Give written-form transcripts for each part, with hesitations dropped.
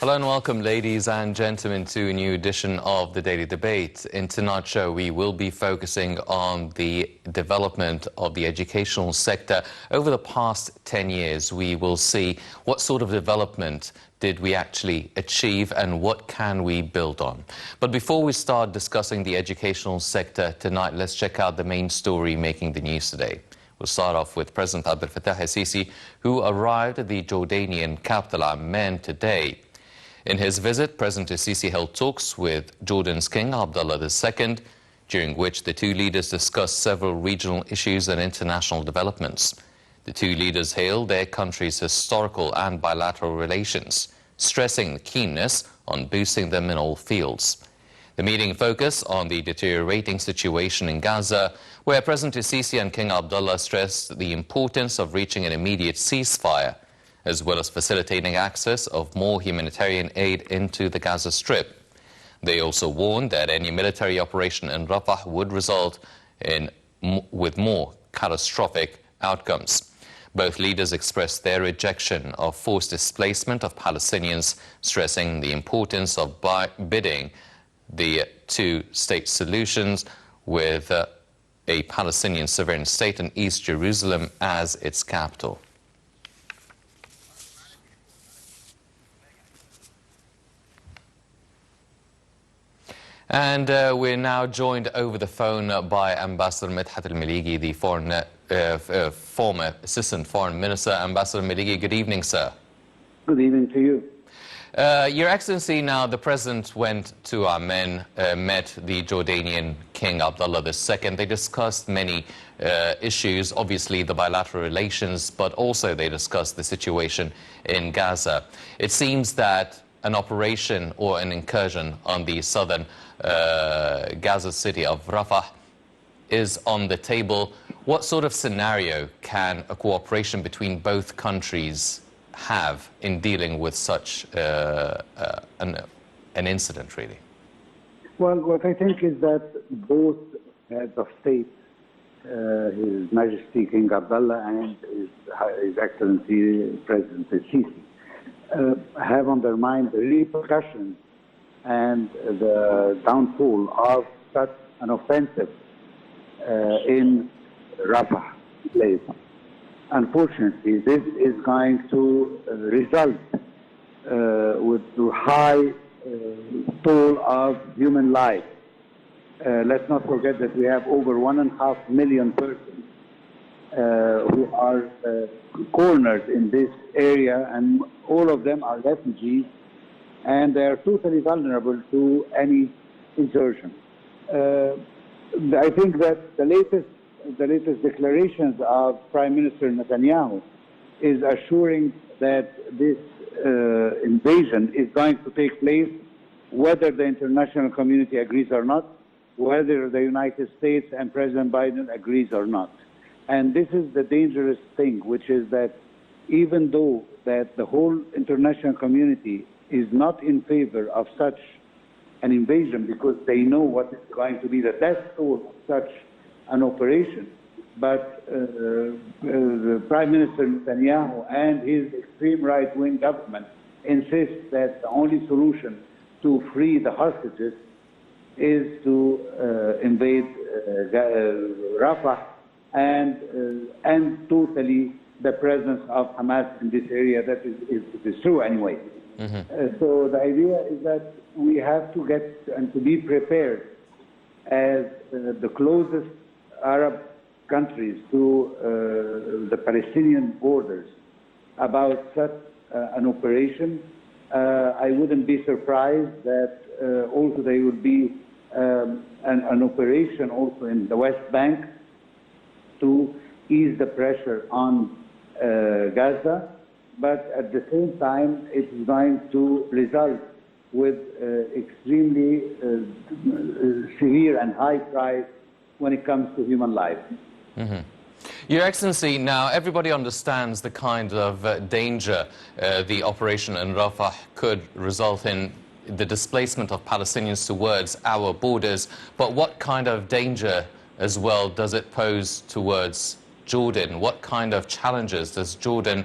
Hello and welcome, ladies and gentlemen, to a new edition of the Daily Debate. In tonight's show, we will be focusing on the development of the educational sector. Over the past 10 years, we will see what sort of development did we actually achieve and what can we build on. But before we start discussing the educational sector tonight, let's check out the main story making the news today. We'll start off with President Abdel Fattah al-Sisi, who arrived at the Jordanian capital Amman today. In his visit, President al-Sisi held talks with Jordan's King Abdullah II, during which the two leaders discussed several regional issues and international developments. The two leaders hailed their countries' historical and bilateral relations, stressing the keenness on boosting them in all fields. The meeting focused on the deteriorating situation in Gaza, where President al-Sisi and King Abdullah stressed the importance of reaching an immediate ceasefire, as well as facilitating access of more humanitarian aid into the Gaza Strip. They also warned that any military operation in Rafah would result with more catastrophic outcomes. Both leaders expressed their rejection of forced displacement of Palestinians, stressing the importance of bidding the two-state solutions with a Palestinian sovereign state in East Jerusalem as its capital. And we're now joined over the phone by Ambassador Medhat Meligy, the former Assistant Foreign Minister. Ambassador Meligy, good evening, sir. Good evening to you. Your Excellency, now the President went to Amman, met the Jordanian King Abdullah II. They discussed many issues, obviously the bilateral relations, but also they discussed the situation in Gaza. It seems that an operation or an incursion on the southern Gaza city of Rafah is on the table. What sort of scenario can a cooperation between both countries have in dealing with such an incident, really? Well, what I think is that both heads of state, His Majesty King Abdullah and His Excellency President al-Sisi, have on their mind the repercussions and the downfall of such an offensive in Rafah place. Unfortunately, this is going to result with the high toll of human life. Let's not forget that we have over 1.5 million persons who are cornered in this area, and all of them are refugees, and they are totally vulnerable to any incursion. I think that the latest declarations of Prime Minister Netanyahu is assuring that this invasion is going to take place whether the international community agrees or not, whether the United States and President Biden agrees or not. And this is the dangerous thing, which is that even though that the whole international community is not in favor of such an invasion because they know what is going to be the death toll of such an operation, but the Prime Minister Netanyahu and his extreme right-wing government insist that the only solution to free the hostages is to invade Rafah and end totally the presence of Hamas in this area. That is true anyway. So the idea is that we have to get and to be prepared as the closest Arab countries to the Palestinian borders about such an operation. I wouldn't be surprised that also there would be an operation also in the West Bank to ease the pressure on Gaza, but at the same time it is going to result with extremely severe and high price when it comes to human life. Your Excellency, now everybody understands the kind of danger the operation in Rafah could result in, the displacement of Palestinians towards our borders, but what kind of danger as well does it pose towards Jordan? What kind of challenges does Jordan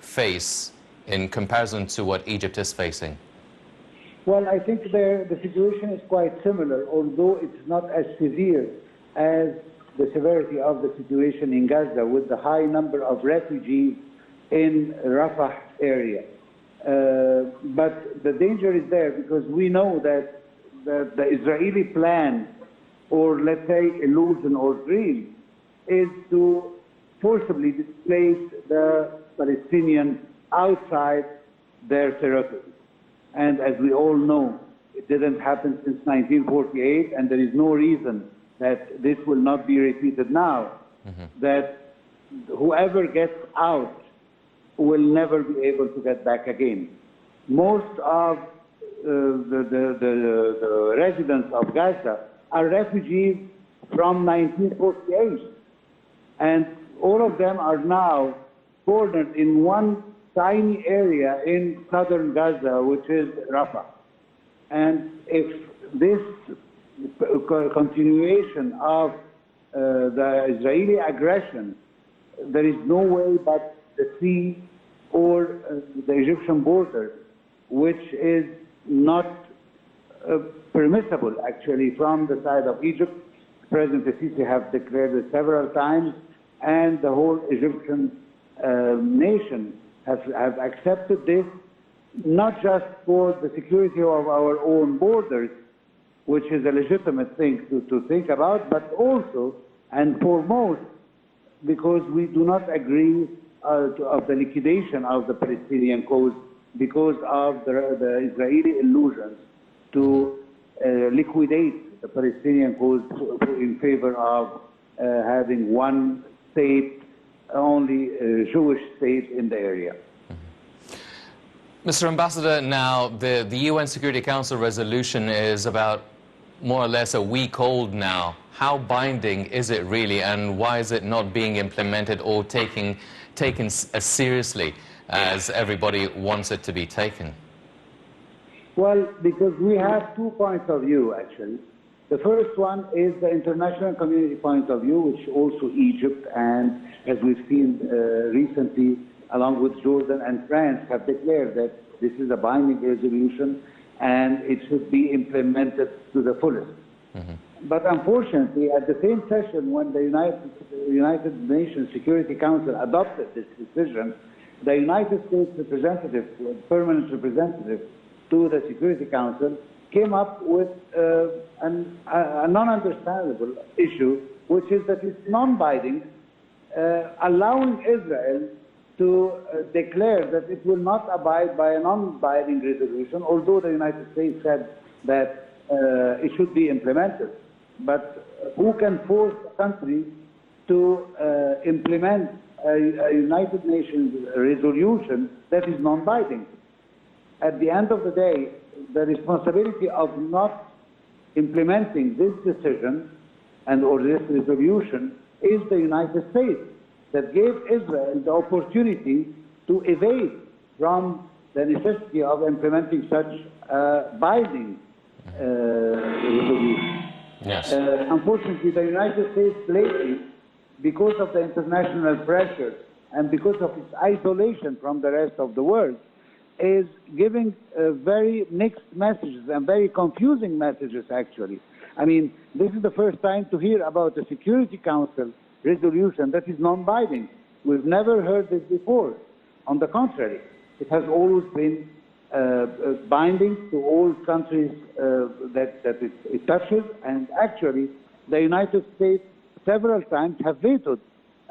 face in comparison to what Egypt is facing? Well, I think the situation is quite similar, although it's not as severe as the severity of the situation in Gaza with the high number of refugees in Rafah area. But the danger is there because we know that the Israeli plan, or let's say illusion or dream, is to forcibly displace the Palestinians outside their territory. And as we all know, it didn't happen since 1948, and there is no reason that this will not be repeated now, that whoever gets out will never be able to get back again. Most of the residents of Gaza are refugees from 1948, and all of them are now cornered in one tiny area in southern Gaza, which is Rafah. And if this continuation of the Israeli aggression, there is no way but the sea or the Egyptian border, which is not permissible actually from the side of Egypt. President Sisi have declared it several times, and the whole Egyptian nation have accepted this, not just for the security of our own borders, which is a legitimate thing to think about, but also and foremost because we do not agree of the liquidation of the Palestinian cause because of the Israeli illusions to liquidate the Palestinian cause in favor of having one state, only Jewish state in the area. Mr. Ambassador, now the UN Security Council resolution is about more or less a week old now. How binding is it really, and why is it not being implemented or taken as seriously as everybody wants it to be taken? Well, because we have 2 points of view, actually. The first one is the international community point of view, which also Egypt and, as we've seen recently, along with Jordan and France, have declared that this is a binding resolution and it should be implemented to the fullest. But unfortunately, at the same session when the United Nations Security Council adopted this decision, the United States representative, permanent representative to the Security Council, came up with a non-understandable issue, which is that it's non-binding, allowing Israel to declare that it will not abide by a non-binding resolution, although the United States said that it should be implemented. But who can force a country to implement a United Nations resolution that is non-binding? At the end of the day, the responsibility of not implementing this decision or this resolution is the United States, that gave Israel the opportunity to evade from the necessity of implementing such binding resolution. Yes. Unfortunately, the United States lately, because of the international pressure and because of its isolation from the rest of the world, is giving very mixed messages and very confusing messages, actually. I mean, this is the first time to hear about the Security Council resolution that is non-binding. We've never heard this before. On the contrary, it has always been binding to all countries that it touches, and actually the United States several times have vetoed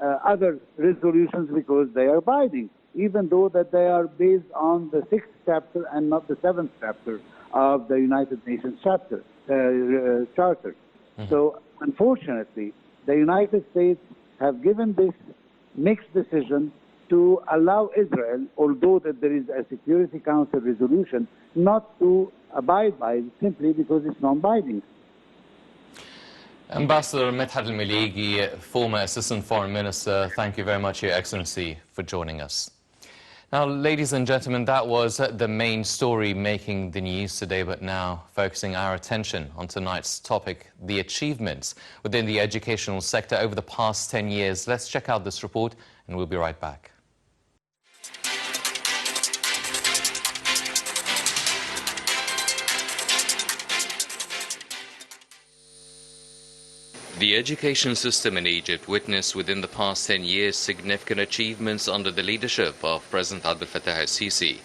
other resolutions because they are binding, even though that they are based on the 6th chapter and not the 7th chapter of the United Nations Charter. So unfortunately, the United States have given this mixed decision to allow Israel, although that there is a Security Council resolution, not to abide by it simply because it's non-binding. Ambassador Medhat Meligy, former Assistant Foreign Minister, thank you very much, Your Excellency, for joining us. Now, ladies and gentlemen, that was the main story making the news today, but now focusing our attention on tonight's topic, the achievements within the educational sector over the past 10 years. Let's check out this report and we'll be right back. The education system in Egypt witnessed within the past 10 years significant achievements under the leadership of President Abdel Fattah el-Sisi.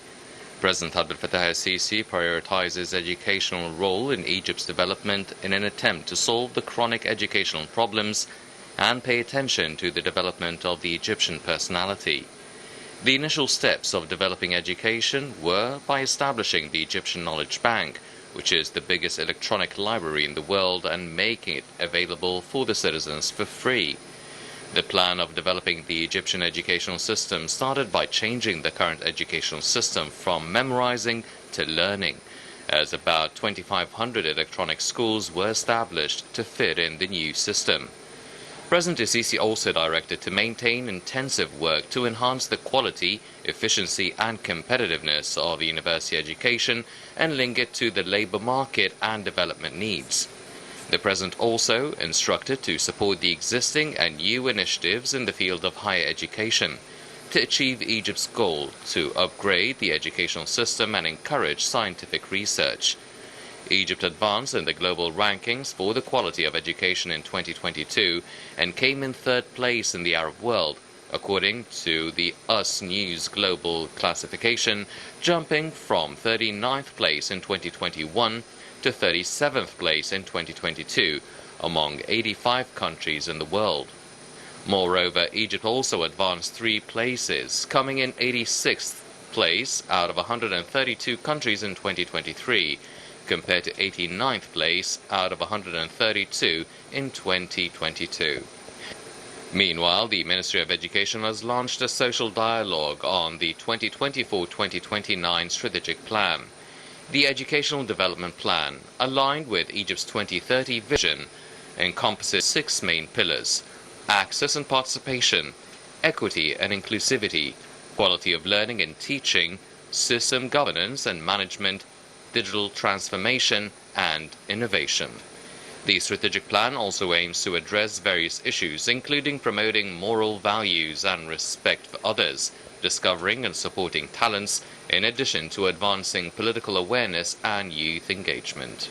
President Abdel Fattah el-Sisi prioritizes educational role in Egypt's development in an attempt to solve the chronic educational problems and pay attention to the development of the Egyptian personality. The initial steps of developing education were by establishing the Egyptian Knowledge Bank, which is the biggest electronic library in the world, and making it available for the citizens for free. The plan of developing the Egyptian educational system started by changing the current educational system from memorizing to learning, as about 2,500 electronic schools were established to fit in the new system. President el-Sisi also directed to maintain intensive work to enhance the quality, efficiency and competitiveness of university education and link it to the labor market and development needs. The President also instructed to support the existing and new initiatives in the field of higher education to achieve Egypt's goal to upgrade the educational system and encourage scientific research. Egypt advanced in the global rankings for the quality of education in 2022 and came in third place in the Arab world, according to the US News Global classification, jumping from 39th place in 2021 to 37th place in 2022 among 85 countries in the world. Moreover, Egypt also advanced 3 places, coming in 86th place out of 132 countries in 2023, compared to 89th place out of 132 in 2022. Meanwhile, the Ministry of Education has launched a social dialogue on the 2024-2029 strategic plan. The Educational Development Plan, aligned with Egypt's 2030 vision, encompasses 6 main pillars: access and participation, equity and inclusivity, quality of learning and teaching, system governance and management, digital transformation and innovation. The strategic plan also aims to address various issues, including promoting moral values and respect for others, discovering and supporting talents, in addition to advancing political awareness and youth engagement.